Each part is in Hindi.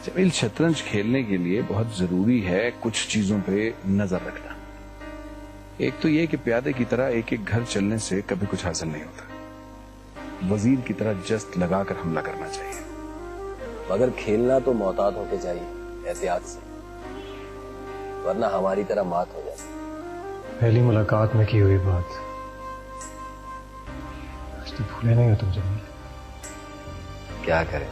जमील, शतरंज खेलने के लिए बहुत जरूरी है कुछ चीजों पे नजर रखना। एक तो ये कि प्यादे की तरह एक एक घर चलने से कभी कुछ हासिल नहीं होता। वजीर की तरह जस्त लगाकर हमला करना चाहिए। मगर खेलना तो मोहतात होके चाहिए, एहतियात से, वरना हमारी तरह मात हो जाती। पहली मुलाकात में की हुई बात आज तो भूले नहीं हो तुम जमील। क्या करें,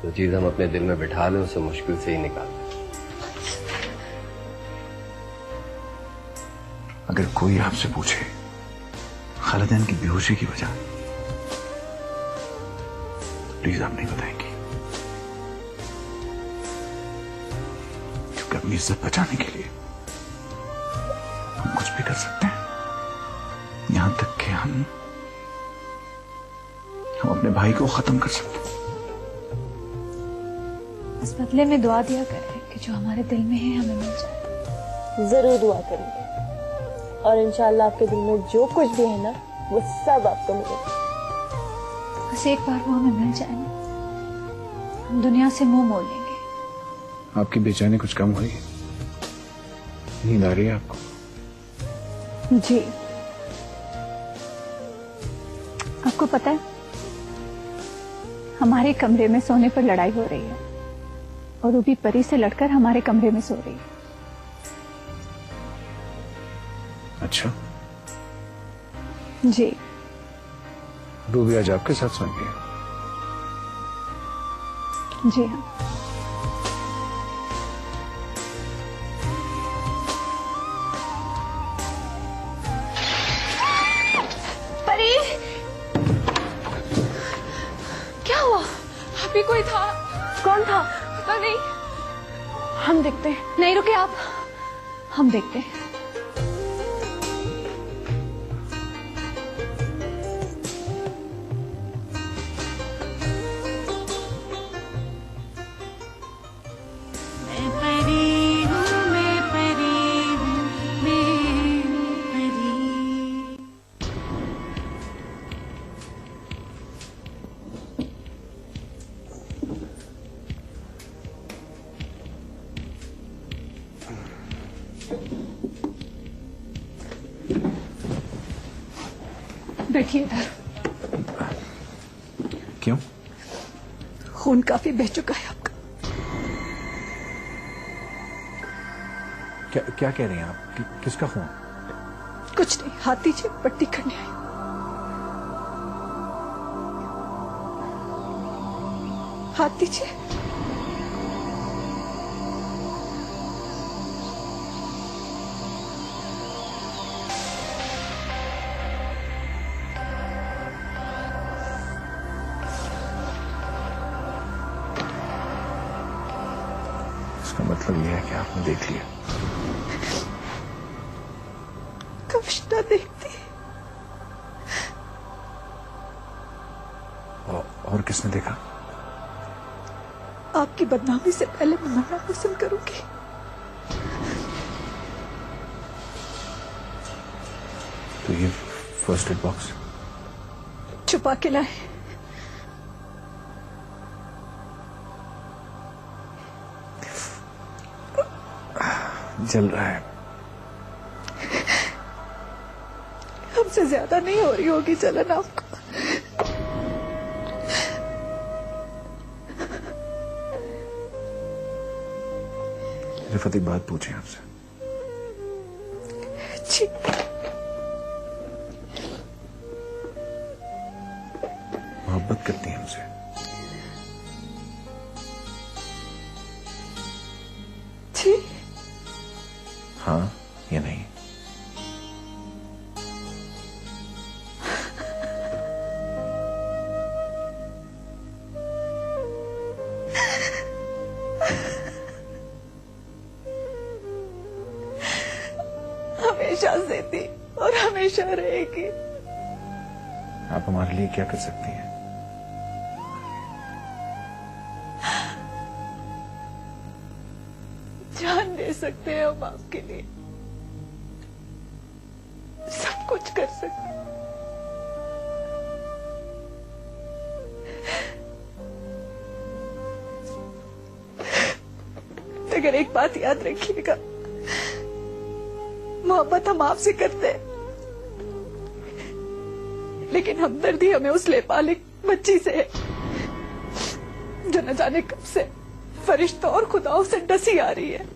जो चीज हम अपने दिल में बिठा लें उसे मुश्किल से ही निकालते। अगर कोई आपसे पूछे खालिदैन की बेहोशी की वजह, तो प्लीज आप नहीं बताएंगी, क्योंकि अपनी इज्जत बचाने के लिए हम कुछ भी कर सकते हैं। यहां तक कि हम अपने भाई को खत्म कर सकते हैं। इस बदले में दुआ दिया करें कि जो हमारे दिल में है हमें मिल जाए। जरूर दुआ करेंगे और इंशाल्लाह आपके दिल में जो कुछ भी है ना वो सब आपको मिलेगा। बस एक बार वो हमें मिल जाए ना, हम दुनिया से मुंह मोड़ लेंगे। आपकी बेचैनी कुछ कम हुई? नींद आ रही है आपको? जी। आपको पता है हमारे कमरे में सोने पर लड़ाई हो रही है और रूबी परी से लड़कर हमारे कमरे में सो रही है। अच्छा जी। रूबी आज आपके साथ सोएंगे? जी हाँ। परी, क्या हुआ? अभी कोई था? कौन था? पता नहीं। हम देखते हैं। नहीं रुके आप, हम देखते हैं। बैठिए इधर। क्यों? खून काफी बह चुका है आपका। क्या कह रही हैं आप? किसका खून? कुछ नहीं, हाथ दीजिए, पट्टी करने आई। हाथ दीजिए। इसका मतलब यह है कि आपने देख लिया। कभी ना देखती। और किसने देखा? आपकी बदनामी से पहले मैं मरना पसंद करूंगी। तो ये फर्स्ट एड बॉक्स छुपा के लाए। जल रहा है। हमसे ज्यादा नहीं हो रही होगी जलन आपको। रिफत एक बात पूछे आपसे। जी। मोहब्बत करती है हमसे? जी। हाँ या नहीं? हमेशा से थी और हमेशा रहेगी। आप हमारे लिए क्या कर सकती हैं? जान दे सकते हैं हम आपके लिए, सब कुछ कर सकते हैं। मगर एक बात याद रखिएगा, मोहब्बत हम आपसे करते हैं, लेकिन हमदर्दी हमें उस लेपालिक बच्ची से है जो न जाने कब से फरिश्तों और खुदाओं से डसी आ रही है।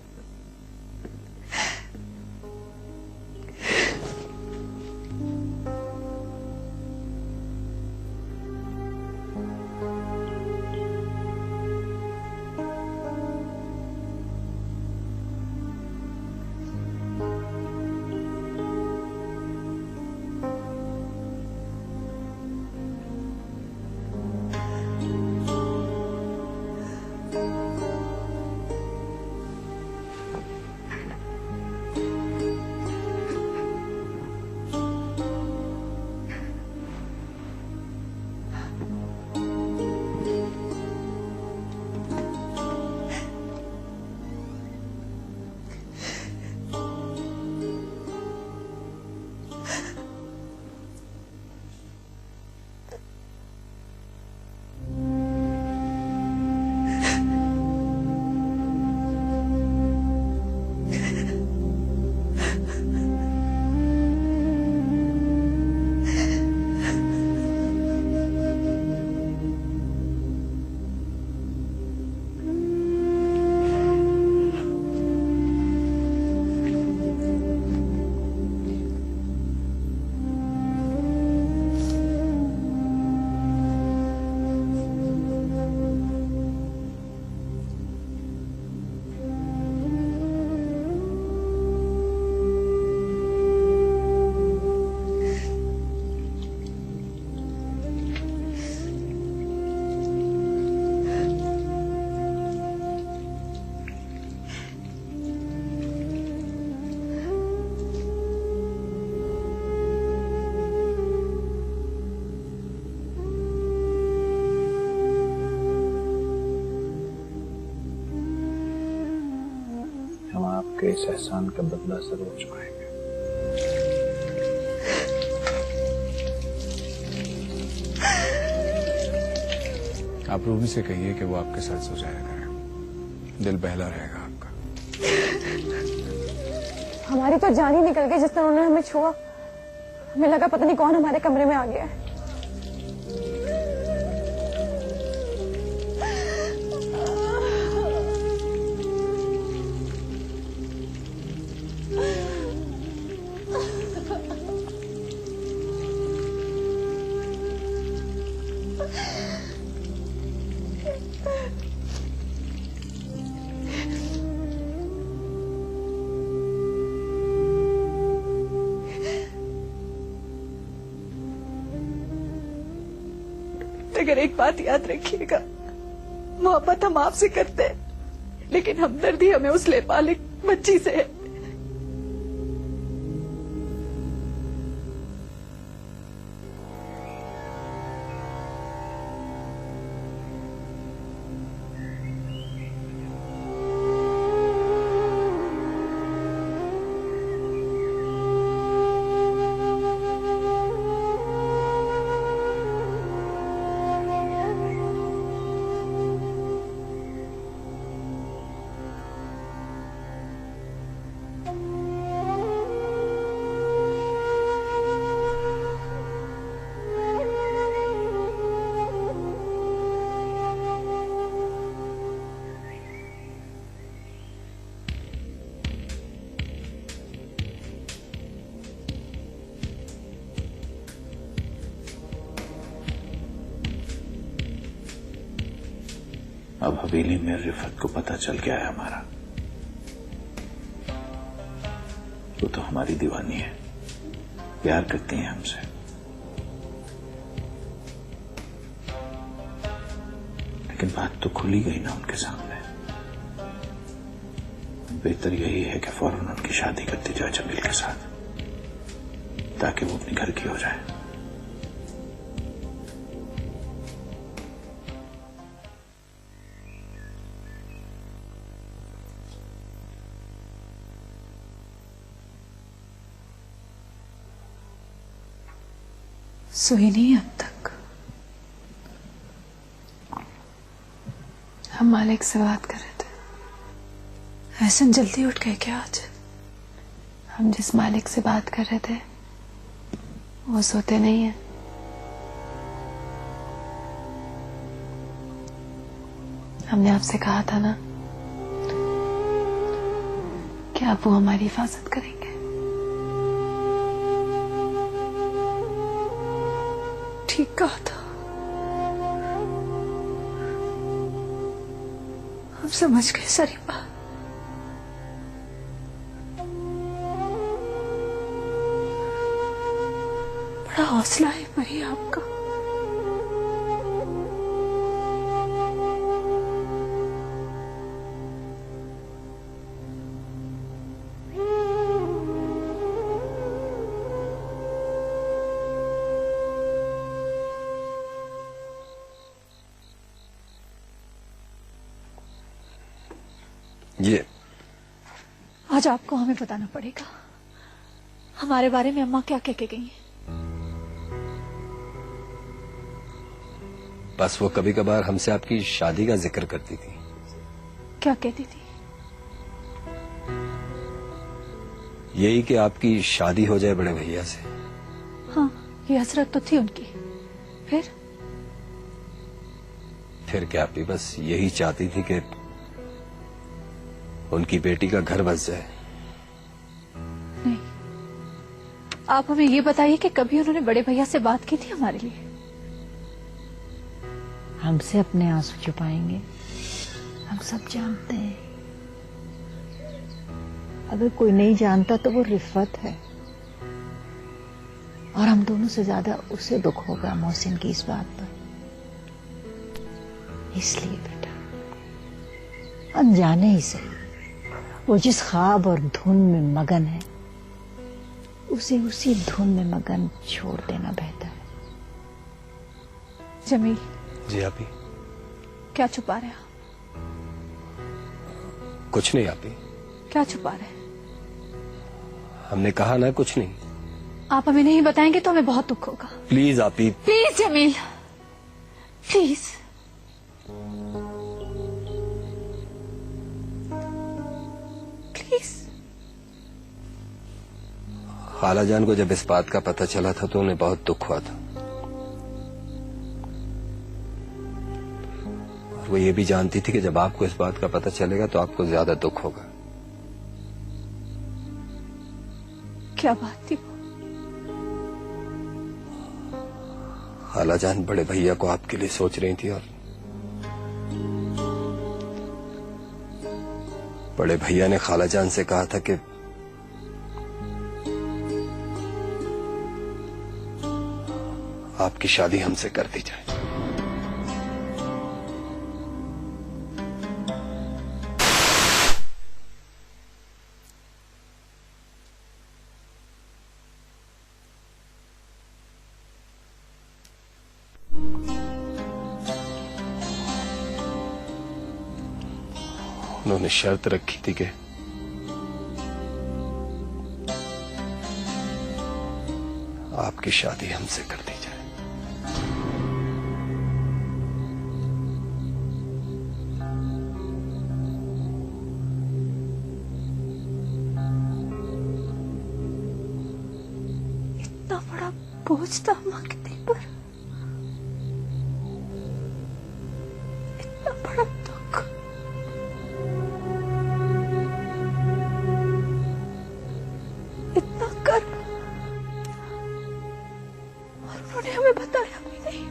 आपके इस एहसान का बदला जरूर चुकाएंगे। आप रूबी से कहिए कि वो आपके साथ सो जाया करें, दिल बहला रहेगा आपका। हमारी तो जान ही निकल गई जिस तरह उन्होंने हमें छुआ। हमें लगा पता नहीं कौन हमारे कमरे में आ गया है। अगर एक बात याद रखिएगा, मोहब्बत हम आपसे करते हैं, लेकिन हमदर्दी हमें उस लेपालिक बच्ची से है। अब हवेली में रिफत को पता चल गया है हमारा। वो तो हमारी दीवानी है, प्यार करती है हमसे। लेकिन बात तो खुली गई ना उनके सामने। बेहतर यही है कि फौरन उनकी शादी करती जाए जमील के साथ, ताकि वो अपने घर की हो जाए। सोई नहीं अब तक। हम मालिक से बात कर रहे थे। एहसन जल्दी उठ गए क्या आज? हम जिस मालिक से बात कर रहे थे वो सोते नहीं है। हमने आपसे कहा था ना कि आप वो हमारी हिफाजत करेंगे। ठीक कहा था। हम समझ गए सारी बात। बड़ा हौसला है परी आपका। ये आज आपको हमें बताना पड़ेगा हमारे बारे में अम्मा क्या कह के गई हैं। बस वो कभी कभार हमसे आपकी शादी का जिक्र करती थी। क्या कहती थी? यही कि आपकी शादी हो जाए बड़े भैया से। हाँ, ये हसरत तो थी उनकी। फिर क्या आप भी बस यही चाहती थी कि उनकी बेटी का घर बस जाए। नहीं, आप हमें ये बताइए कि कभी उन्होंने बड़े भैया से बात की थी हमारे लिए? हमसे अपने आंसू छुपाएंगे, हम सब जानते हैं। अगर कोई नहीं जानता तो वो रिफत है, और हम दोनों से ज्यादा उसे दुख होगा मोहसिन की इस बात पर। इसलिए बेटा अनजाने ही सही वो जिस ख्वाब और धुन में मगन है उसे उसी धुन में मगन छोड़ देना बेहतर है। जमील जी आपी। क्या छुपा रहे हैं? कुछ नहीं आपी। क्या छुपा रहे हैं? हमने कहा ना कुछ नहीं। आप हमें नहीं बताएंगे तो हमें बहुत दुख होगा। प्लीज आपी। Please Jameel, please. प्लीज। खाला जान को जब इस बात का पता चला था तो उन्हें बहुत दुख हुआ था, और वो ये भी जानती थी कि जब आपको इस बात का पता चलेगा तो आपको ज्यादा दुख होगा। क्या बात थी वो? खाला जान बड़े भैया को आपके लिए सोच रही थी, और बड़े भैया ने खाला जान से कहा था कि आपकी शादी हमसे कर दी जाए। उन्होंने शर्त रखी थी कि आपकी शादी हमसे कर दी जाए। इतना बड़ा बोझ था अम्मा के दिल पर, इतना बड़ा दुख। इतना कर्म, और उन्होंने हमें बताया भी नहीं।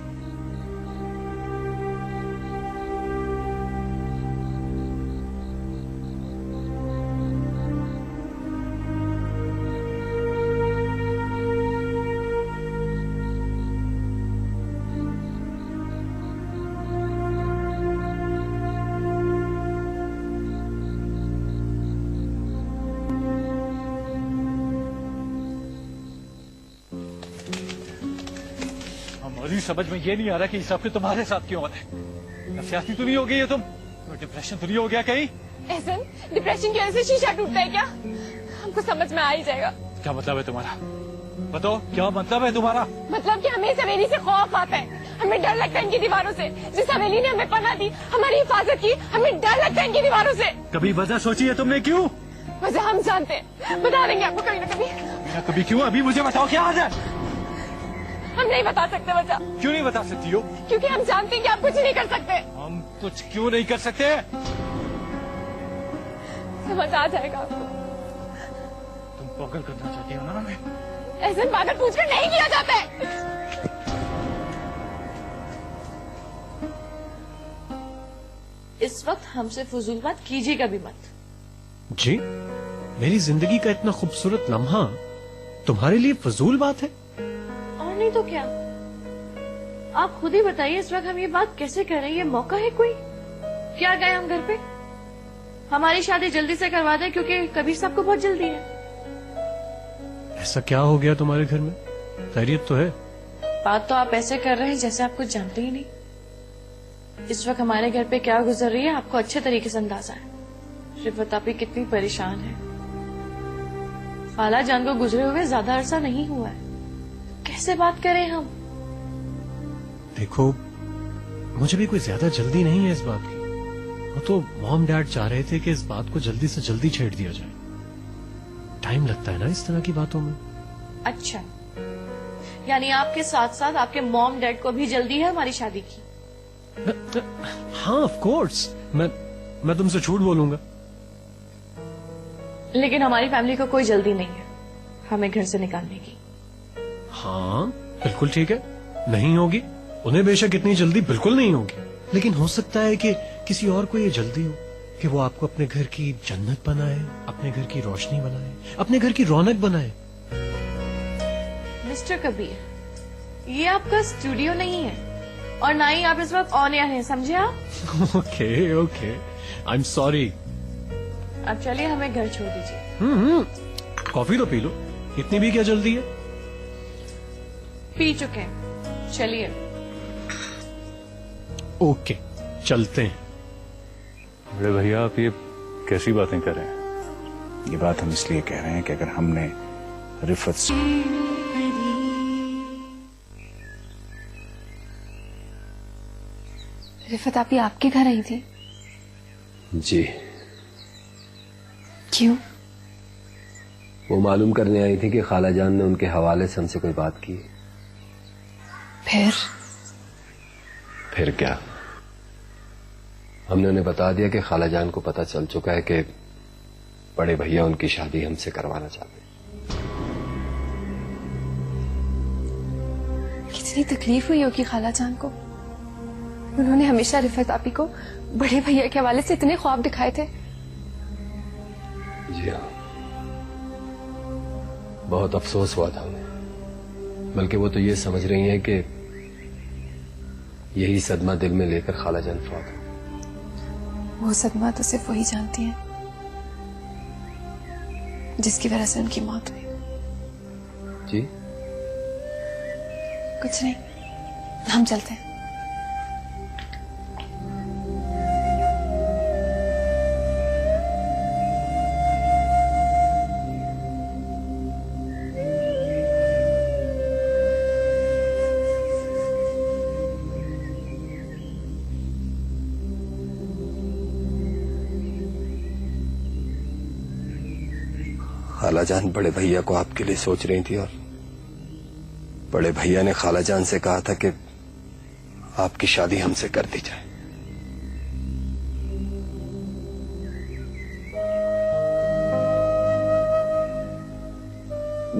हमारी समझ में ये नहीं आ रहा कि इस हफ्ते तुम्हारे साथ क्यों हो रहा है। नफसियाती तो नहीं हो गई है तुम? डिप्रेशन तो नहीं हो गया कहीं? एहसन, डिप्रेशन की वजह से शीशा टूटता है क्या? हमको समझ में आ ही जाएगा। क्या मतलब है तुम्हारा? बताओ क्या मतलब है तुम्हारा? मतलब कि हमें सवेरी से खौफ आता है। हमें डर लगता है इनकी दीवारों से। जिस हवेली ने हमें पनाह दी, हमारी हिफाजत की, हमें डर लगता है इनकी दीवारों से। कभी वजह सोची है तुमने क्यों? वजह हम जानते हैं, बता देंगे आपको कभी ना कभी। कभी क्यों? अभी मुझे बताओ क्या हाल है? हम नहीं बता सकते वजह। क्यों नहीं बता सकती हो? क्योंकि हम जानते हैं कि आप कुछ नहीं कर सकते। हम कुछ क्यों नहीं कर सकते? समझ आ जाएगा आपको। तुम पागल करना चाहती हो ना हमें? ऐसे पागल पूछकर नहीं किया जाता है। इस वक्त हमसे फजूल बात कीजिएगा भी मत। जी, मेरी जिंदगी का इतना खूबसूरत लम्हा तुम्हारे लिए फजूल बात है? और नहीं तो क्या। आप खुद ही बताइए इस वक्त हम ये बात कैसे कर रहे हैं? ये मौका है कोई? क्या गए हम घर पे? हमारी शादी जल्दी से करवा दें क्योंकि कबीर साहब को बहुत जल्दी है। ऐसा क्या हो गया तुम्हारे घर में? खैरियत तो है? बात तो आप ऐसे कर रहे हैं जैसे आप कुछ जानते ही नहीं। इस वक्त हमारे घर पे क्या गुजर रही है आपको अच्छे तरीके से अंदाजा है। रिफत आपी कितनी परेशान है। खाला जान को गुजरे हुए ज्यादा अरसा नहीं हुआ है। कैसे बात करें हम? देखो, मुझे भी कोई ज्यादा जल्दी नहीं है इस बात की। वो तो मॉम डैड चाह रहे थे कि इस बात को जल्दी से जल्दी छेड़ दिया जाए। टाइम लगता है ना इस तरह की बातों में। अच्छा, यानी आपके साथ साथ आपके मॉम डैड को भी जल्दी है हमारी शादी की? हाँ, ऑफ कोर्स। मैं तुमसे झूठ बोलूंगा? लेकिन हमारी फैमिली को कोई जल्दी नहीं है हमें घर से निकालने की। हाँ, बिल्कुल ठीक है, नहीं होगी। उन्हें बेशक इतनी जल्दी बिल्कुल नहीं होगी, लेकिन हो सकता है कि किसी और को ये जल्दी हो कि वो आपको अपने घर की जन्नत बनाए, अपने घर की रोशनी बनाए, अपने घर की रौनक बनाए। मिस्टर कबीर, ये आपका स्टूडियो नहीं है और ना ही आप इस वक्त ऑन एयर हैं, समझे आप? Okay okay, I am sorry. अब चलिए हमें घर छोड़ दीजिए। कॉफी तो पी लो, इतनी भी क्या जल्दी है? पी चुके हैं, चलिए। ओके, चलते हैं। बड़े भैया, आप ये कैसी बातें कर रहे हैं? ये बात हम इसलिए कह रहे हैं कि अगर हमने रिफत से रिफत आपी आपके घर आई थी? जी। क्यों? वो मालूम करने आई थी कि खाला जान ने उनके हवाले से हमसे कोई बात की। फिर क्या? हमने उन्हें बता दिया कि खाला जान को पता चल चुका है कि बड़े भैया उनकी शादी हमसे करवाना चाहते हैं। कितनी तकलीफ हुई होगी खाला जान को। उन्होंने हमेशा रिफत आपी को बड़े भैया के हवाले से इतने ख्वाब दिखाए थे। जी हाँ, बहुत अफसोस हुआ था उन्हें। बल्कि वो तो ये समझ रही हैं कि यही सदमा दिल में लेकर खाला जान फौत हो। वो सदमा तो सिर्फ वही जानती है जिसकी वजह से उनकी मौत हुई। जी? कुछ नहीं, हम चलते हैं। खाला जान बड़े भैया को आपके लिए सोच रही थी और बड़े भैया ने खाला जान से कहा था कि आपकी शादी हमसे कर दी जाए।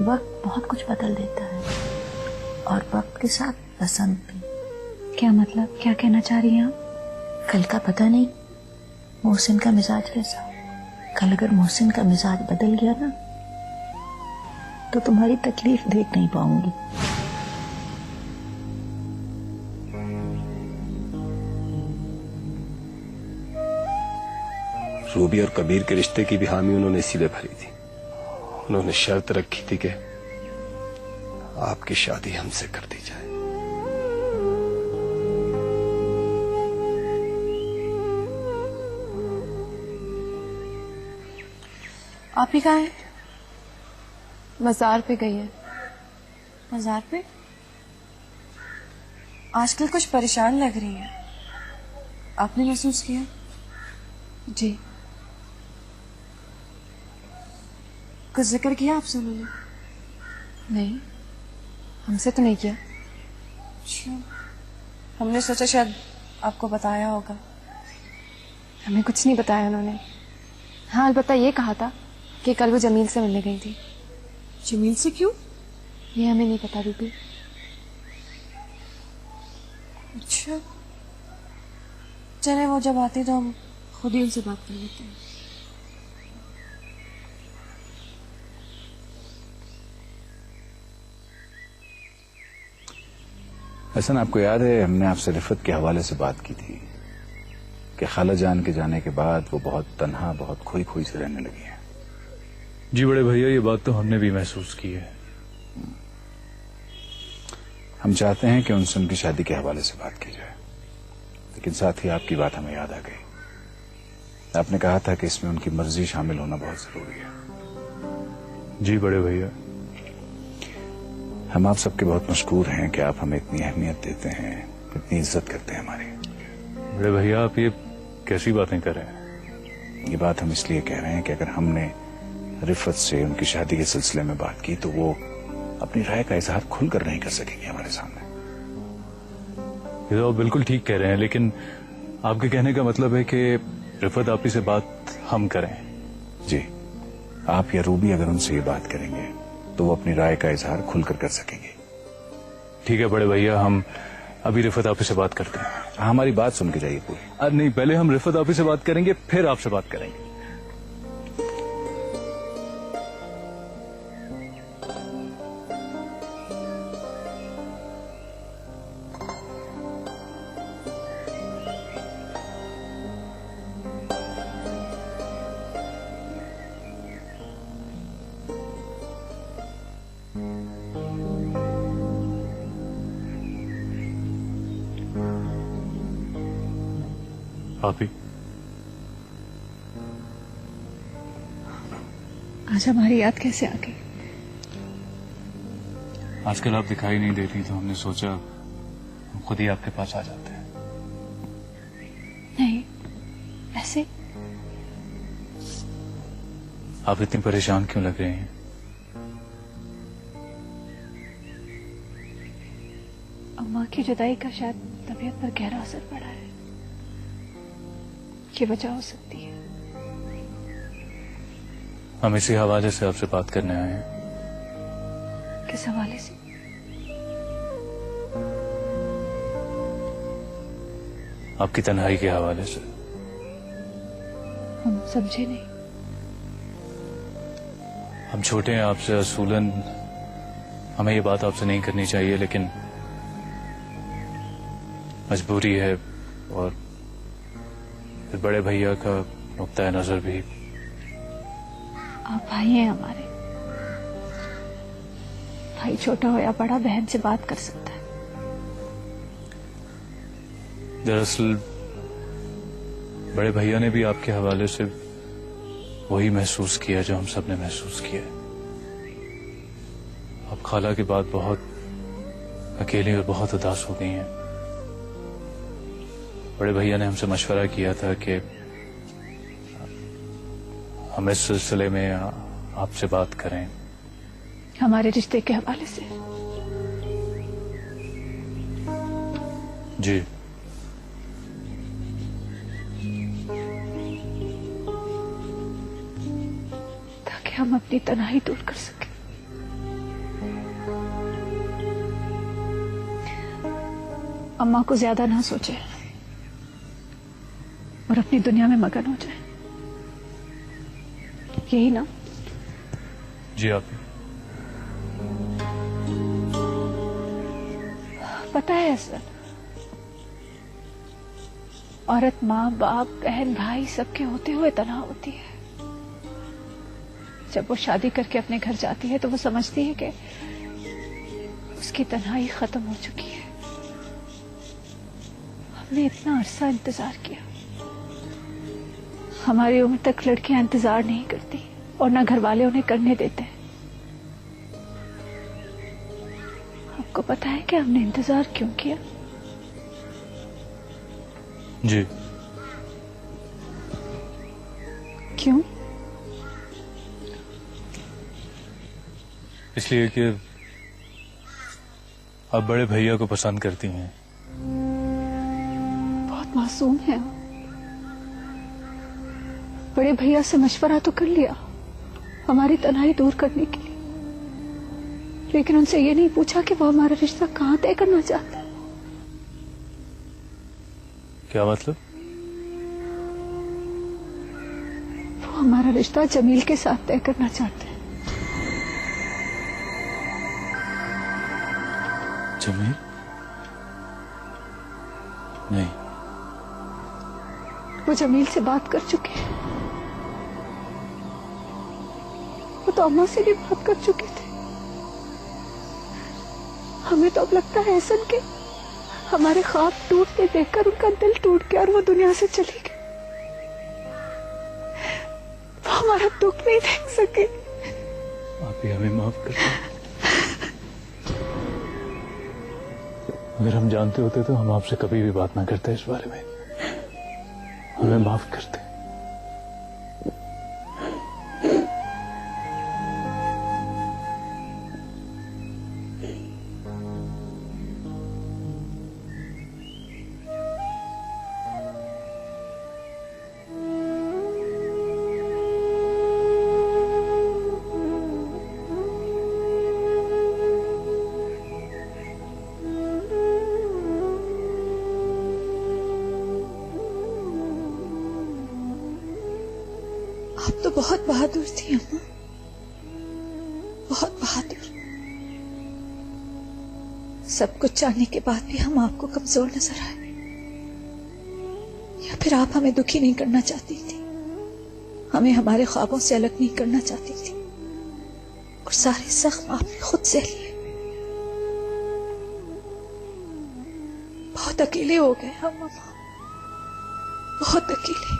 वक्त बहुत कुछ बदल देता है और वक्त के साथ पसंद भी। क्या मतलब, क्या कहना चाह रही हैं आप? कल का पता नहीं मोहसिन का मिजाज कैसा। कल अगर मोहसिन का मिजाज बदल गया ना तो तुम्हारी तकलीफ देख नहीं पाऊंगी। रूबी और कबीर के रिश्ते की भी हामी उन्होंने इसीलिए भरी थी। उन्होंने शर्त रखी थी कि आपकी शादी हमसे कर दी जाए। आप ही कहाँ हैं? मजार पे गई है। मजार पे? आजकल कुछ परेशान लग रही है, आपने महसूस किया? जी। कुछ जिक्र किया आपसे उन्होंने? नहीं, हमसे तो नहीं किया। अच्छा, हमने सोचा शायद आपको बताया होगा। हमें कुछ नहीं बताया उन्होंने। हाँ, अलबत्ता ये कहा था कि कल वो जमील से मिलने गई थी। जमील से क्यों? ये हमें नहीं पता बीबी। अच्छा, चले वो जब आते तो हम खुद ही उनसे बात कर लेते हैं। हसन, आपको याद है हमने आपसे रिफत के हवाले से बात की थी कि खाला जान के जाने के बाद वो बहुत तन्हा, बहुत खोई खोई से रहने लगी है। जी बड़े भैया, ये बात तो हमने भी महसूस की है। हम चाहते हैं कि उनसे उनकी शादी के हवाले से बात की जाए, लेकिन साथ ही आपकी बात हमें याद आ गई। आपने कहा था कि इसमें उनकी मर्जी शामिल होना बहुत जरूरी है। जी बड़े भैया, हम आप सबके बहुत मशकूर हैं कि आप हमें इतनी अहमियत देते हैं, इतनी इज्जत करते हैं हमारी। बड़े भैया, आप ये कैसी बातें कर रहे हैं? ये बात हम इसलिए कह रहे हैं कि अगर हमने रिफत से उनकी शादी के सिलसिले में बात की तो वो अपनी राय का इजहार खुलकर नहीं कर सकेंगे हमारे सामने। ये तो आप बिल्कुल ठीक कह रहे हैं, लेकिन आपके कहने का मतलब है कि रिफत आपी से बात हम करें? जी, आप या रूबी अगर उनसे ये बात करेंगे तो वो अपनी राय का इजहार खुलकर कर सकेंगे। ठीक है बड़े भैया, हम अभी रिफत आपी से बात करते हैं। हमारी बात सुन के जाइए पूरी। नहीं, पहले हम रिफत आपी से बात करेंगे, फिर आपसे बात करेंगे। आप ही आज हमारी याद कैसे आ गई? आजकल आप दिखाई नहीं देती तो हमने सोचा हम खुद ही आपके पास आ जाते हैं। नहीं, ऐसे आप इतनी परेशान क्यों लग रही हैं? अम्मा की जुदाई का शायद तबीयत पर गहरा असर पड़ा है। ये वजह हो सकती है। हम इसी हवाले से आपसे बात करने आए हैं। किस हवाले से? आपकी तन्हाई के हवाले से। हम समझे नहीं। हम छोटे हैं आपसे, असूलन हमें ये बात आपसे नहीं करनी चाहिए, लेकिन मजबूरी है और फिर बड़े भैया का नुक्ता नजर भी। आप भाई हैं हमारे। भाई छोटा हो या बड़ा बहन से बात कर सकता है। दरअसल बड़े भैया ने भी आपके हवाले से वही महसूस किया जो हम सब ने महसूस किया। आप खाला के बाद बहुत अकेली और बहुत उदास हो गई हैं। बड़े भैया ने हमसे मशवरा किया था कि हम इस सिलसिले में आपसे बात करें। हमारे रिश्ते के हवाले से? जी। ताकि हम अपनी तन्हाई दूर कर सकें। अम्मा को ज्यादा ना सोचे और अपनी दुनिया में मगन हो जाए, यही ना? जी आप। पता है सर, औरत माँ बाप बहन भाई सबके होते हुए तन्हा होती है। जब वो शादी करके अपने घर जाती है तो वो समझती है कि उसकी तन्हाई खत्म हो चुकी है। हमने इतना अरसा इंतजार किया। हमारी उम्र तक लड़कियां इंतजार नहीं करती और ना घर वाले उन्हें करने देते हैं। आपको पता है कि हमने इंतजार क्यों किया? जी। क्यों? इसलिए कि आप बड़े भैया को पसंद करती हैं। बहुत मासूम है आप। बड़े भैया से मशवरा तो कर लिया हमारी तन्हाई दूर करने के लिए, लेकिन उनसे ये नहीं पूछा कि वो हमारा रिश्ता कहां तय करना चाहता है। क्या मतलब? वो हमारा रिश्ता जमील के साथ तय करना चाहते हैं। जमील? नहीं। वो जमील से बात कर चुके हैं। वो तो अम्मा से भी बात कर चुके थे। हमें तो अब लगता है एहसन के हमारे ख्वाब टूटते देखकर उनका दिल टूट गया और वो दुनिया से चली गई। वो हमारा दुख नहीं देख सके। आप ही हमें माफ कर दें। अगर हम जानते होते तो हम आपसे कभी भी बात ना करते इस बारे में। हमें माफ कर दें। आप तो बहुत बहादुर थी अम्मा, बहुत बहादुर। सब कुछ जानने के बाद भी हम आपको कमजोर नजर आए, या फिर आप हमें दुखी नहीं करना चाहती थी, हमें हमारे ख्वाबों से अलग नहीं करना चाहती थी, और सारे जख्म आपने खुद सह लिए। बहुत अकेले हो गए हम अम्मा, बहुत अकेले।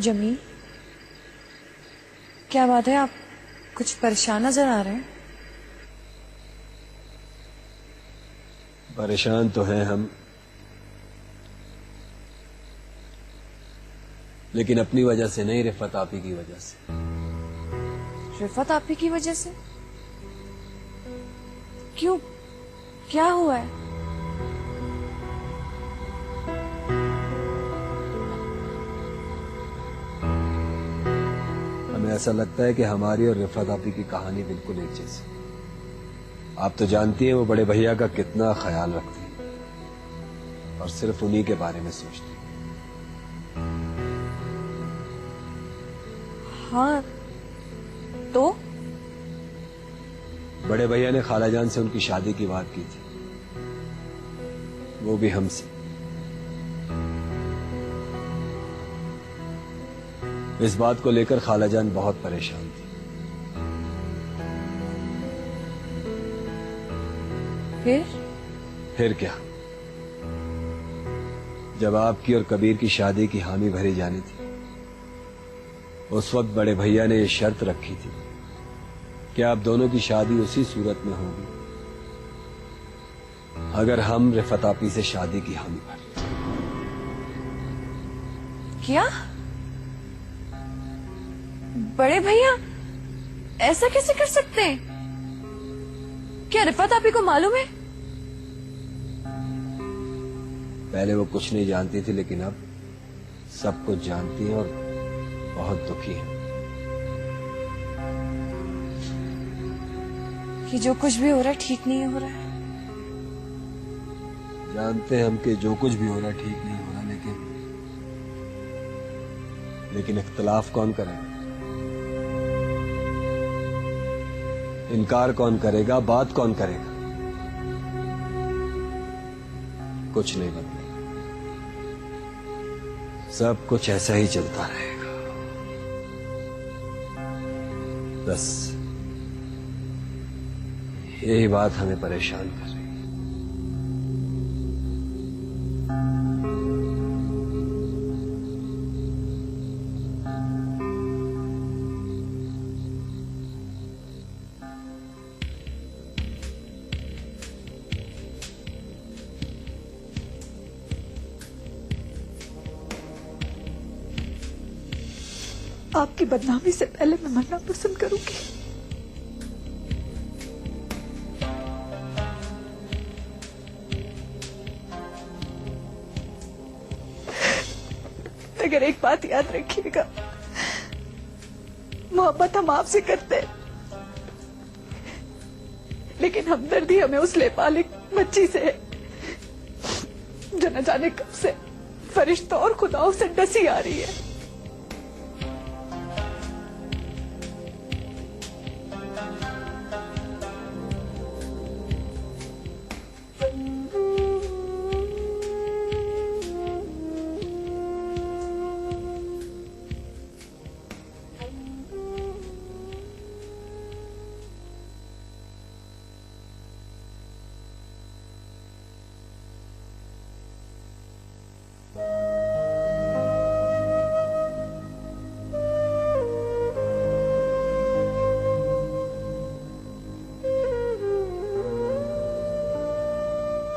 जमील, क्या बात है? आप कुछ परेशान नजर आ रहे हैं। परेशान तो हैं हम, लेकिन अपनी वजह से नहीं, रिफत आपी की वजह से। रिफत आपी की वजह से? क्यों? क्या हुआ है? हमें ऐसा लगता है कि हमारी और रिफत आपी की कहानी बिल्कुल एक जैसी। आप तो जानती हैं वो बड़े भैया का कितना ख्याल रखती हैं और सिर्फ उन्हीं के बारे में सोचती हैं। हाँ, तो बड़े भैया ने खालाजान से उनकी शादी की बात की थी, वो भी हमसे। इस बात को लेकर खालाजान बहुत परेशान थी। फिर क्या, जब आपकी और कबीर की शादी की हामी भरी जानी थी, उस वक्त बड़े भैया ने यह शर्त रखी थी कि आप दोनों की शादी उसी सूरत में होगी अगर हम रिफत आपी से शादी की हामी भर। क्या? बड़े भैया ऐसा कैसे कर सकते हैं? क्या रिफत आपी को मालूम है? पहले वो कुछ नहीं जानती थी, लेकिन अब सब कुछ जानती है और बहुत दुखी है। कि जो कुछ भी हो रहा है ठीक नहीं हो रहा है। जानते हैं हम कि जो कुछ भी हो रहा है ठीक नहीं हो रहा, लेकिन इख्तलाफ कौन करेगा? इनकार कौन करेगा? बात कौन करेगा? कुछ नहीं बदलेगा, सब कुछ ऐसा ही चलता रहेगा। बस यही बात हमें परेशान कर रही है। आपकी बदनामी से पहले मैं मरना पसंद करूंगी। मगर एक बात याद रखिएगा, मोहब्बत हम आपसे करते हैं, लेकिन हमदर्दी हमें उस लेपालिक बच्ची से है जो न जाने कब से फरिश्तों और खुदाओं से डसी आ रही है।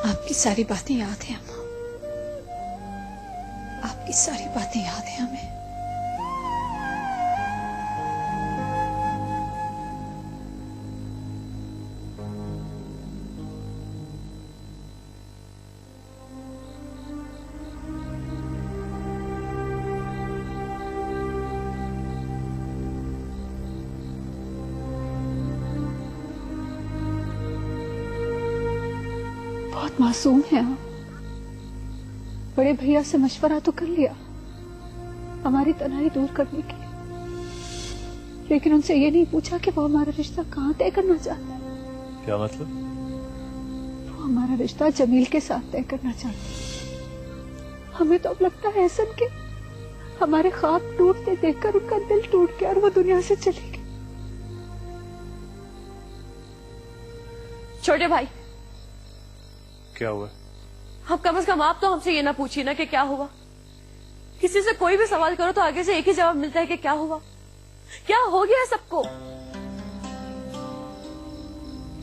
आपकी सारी बातें याद है अम्मा, आपकी सारी बातें याद है हमें। बहुत मासूम है आप। बड़े भैया से मशवरा तो कर लिया हमारी तन्हाई दूर करने के लिए, लेकिन उनसे ये नहीं पूछा कि वो हमारा रिश्ता कहाँ तय करना चाहता है। क्या मतलब? वो हमारा रिश्ता जमील के साथ तय करना चाहता है। हमें तो अब लगता है ऐसा कि हमारे ख्वाब टूटते देखकर उनका दिल टूट गया और वो दुनिया से चली गई। छोटे भाई, क्या हुआ? अब कम से कम आप तो हमसे ये ना पूछिए ना कि क्या हुआ। किसी से कोई भी सवाल करो तो आगे से एक ही जवाब मिलता है कि क्या हुआ, क्या हो गया है सबको।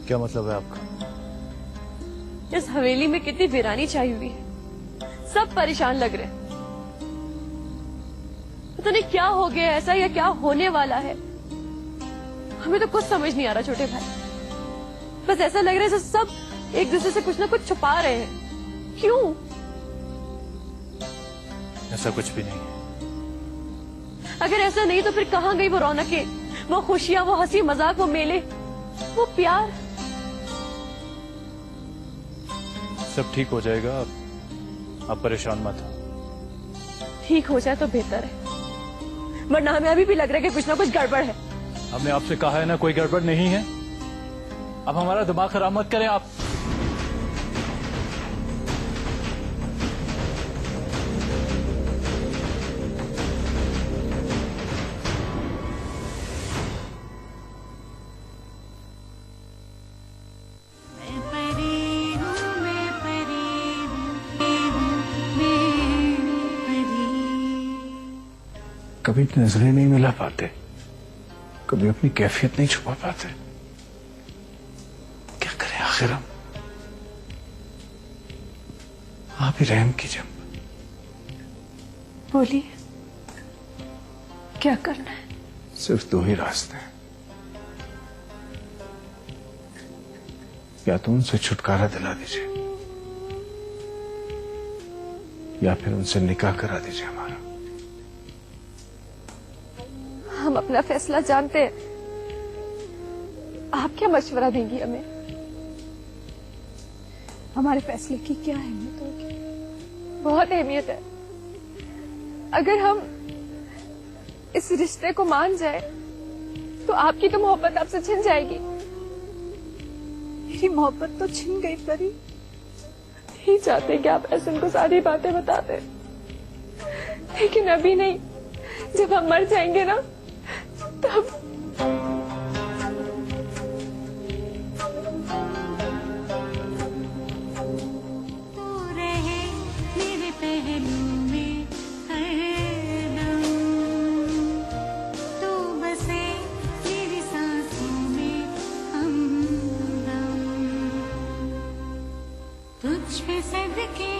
क्या मतलब है आपका? इस हवेली में कितनी वीरानी छाई हुई है, सब परेशान लग रहे हैं। पता नहीं क्या हो गया ऐसा या क्या होने वाला है, हमें तो कुछ समझ नहीं आ रहा छोटे भाई। बस ऐसा लग रहा है जैसे सब एक दूसरे से कुछ ना कुछ छुपा रहे हैं। क्यों? ऐसा कुछ भी नहीं है। अगर ऐसा नहीं तो फिर कहाँ गई वो रौनकें, वो खुशियां, वो हंसी मजाक, वो मेले, वो प्यार? सब ठीक हो जाएगा, आप परेशान मत हो। ठीक हो जाए तो बेहतर है, वरना हमें अभी भी लग रहा है कि कुछ ना कुछ गड़बड़ है। हमने आपसे कहा है ना कोई गड़बड़ नहीं है। अब हमारा दिमाग खराब मत करें आप। कभी नजरें नहीं मिला पाते, कभी अपनी कैफियत नहीं छुपा पाते। क्या करें आखिर हम? आप ही रहम कीजिए। बोलिए क्या करना है? सिर्फ दो ही रास्ते हैं, या तो उनसे छुटकारा दिला दीजिए या फिर उनसे निकाह करा दीजिए हमारा। हम अपना फैसला जानते हैं, आप क्या मशवरा देंगी हमें? हमारे फैसले की क्या अहमियत होगी? बहुत अहमियत है। अगर हम इस रिश्ते को मान जाए तो आपकी तो मोहब्बत आपसे छिन जाएगी। मेरी मोहब्बत तो छिन गई परी। नहीं चाहते कि आप ऐसे उनको सारी बातें बताते, लेकिन अभी नहीं, जब हम मर जाएंगे ना तब। तुझ पे सदके